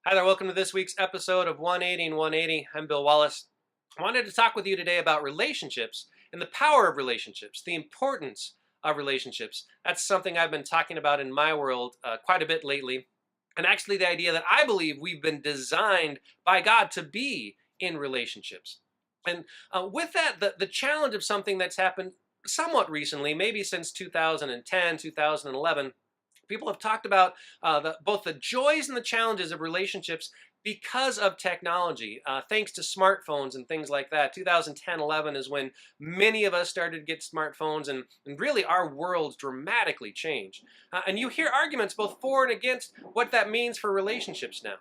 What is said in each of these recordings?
Hi there, welcome to this week's episode of 180 and 180. I'm Bill Wallace. I wanted to talk with you today about relationships and the power of relationships, the importance of relationships. That's something I've been talking about in my world quite a bit lately. And actually, the idea that I believe we've been designed by God to be in relationships. And with that, the challenge of something that's happened somewhat recently, maybe since 2010, 2011, people have talked about both the joys and the challenges of relationships because of technology, thanks to smartphones and things like that. 2010-11 is when many of us started to get smartphones, and really our worlds dramatically changed. And you hear arguments both for and against what that means for relationships now.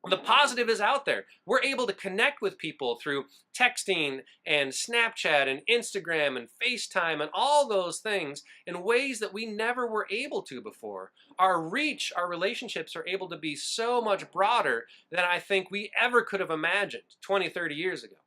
The positive is out there. We're able to connect with people through texting and Snapchat and Instagram and FaceTime and all those things in ways that we never were able to before. Our reach, our relationships are able to be so much broader than I think we ever could have imagined 20, 30 years ago.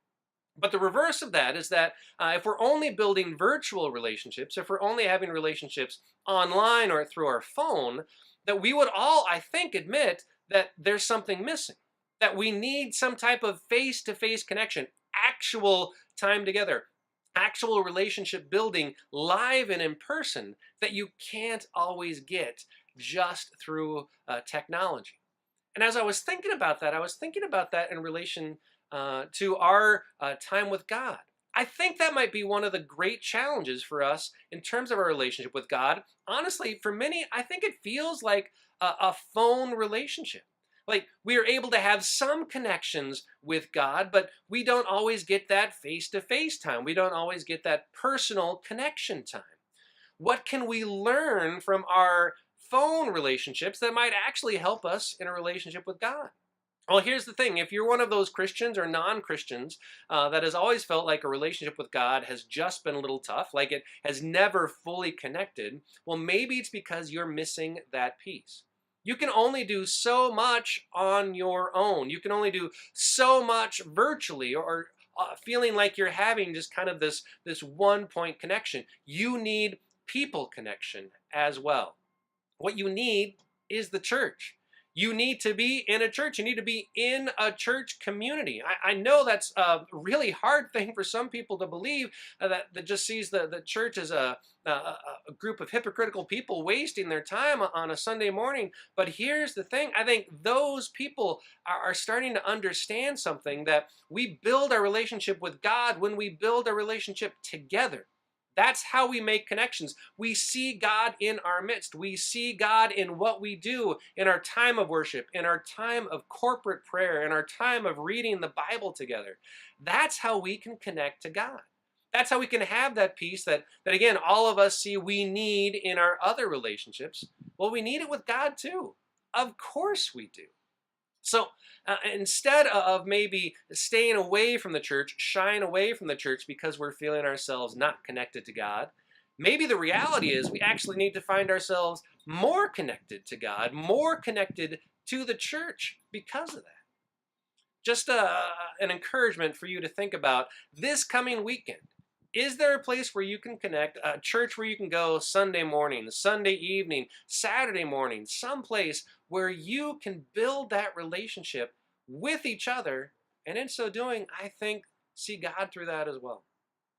But the reverse of that is that if we're only building virtual relationships, if we're only having relationships online or through our phone, that we would all, I think, admit that there's something missing, that we need some type of face to face connection, actual time together, actual relationship building live and in person that you can't always get just through technology. And as I was thinking about that, I was thinking about that in relation to our time with God. I think that might be one of the great challenges for us in terms of our relationship with God. Honestly, for many, I think it feels like a phone relationship. Like we are able to have some connections with God, but we don't always get that face to face time. We don't always get that personal connection time. What can we learn from our phone relationships that might actually help us in a relationship with God? Well, here's the thing. If you're one of those Christians or non Christians that has always felt like a relationship with God has just been a little tough, like it has never fully connected, well, maybe it's because you're missing that piece. You can only do so much on your own. You can only do so much virtually or feeling like you're having just kind of this one point connection. You need people connection as well. What you need is the church. You need to be in a church. You need to be in a church community. I know that's a really hard thing for some people to believe that just sees the church as a group of hypocritical people wasting their time on a Sunday morning. But here's the thing. I think those people are starting to understand something, that we build our relationship with God when we build a relationship together. That's how we make connections. We see God in our midst. We see God in what we do in our time of worship, in our time of corporate prayer, in our time of reading the Bible together. That's how we can connect to God. That's how we can have that peace that again, all of us see we need in our other relationships. Well, we need it with God too. Of course we do. So instead of maybe staying away from the church, shying away from the church because we're feeling ourselves not connected to God, maybe the reality is we actually need to find ourselves more connected to God, more connected to the church because of that. Just an encouragement for you to think about this coming weekend. Is there a place where you can connect, a church where you can go Sunday morning, Sunday evening, Saturday morning, someplace where you can build that relationship with each other, and in so doing, I think, see God through that as well.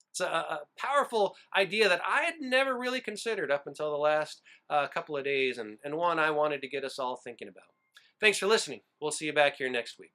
It's a powerful idea that I had never really considered up until the last couple of days, and one I wanted to get us all thinking about. Thanks for listening. We'll see you back here next week.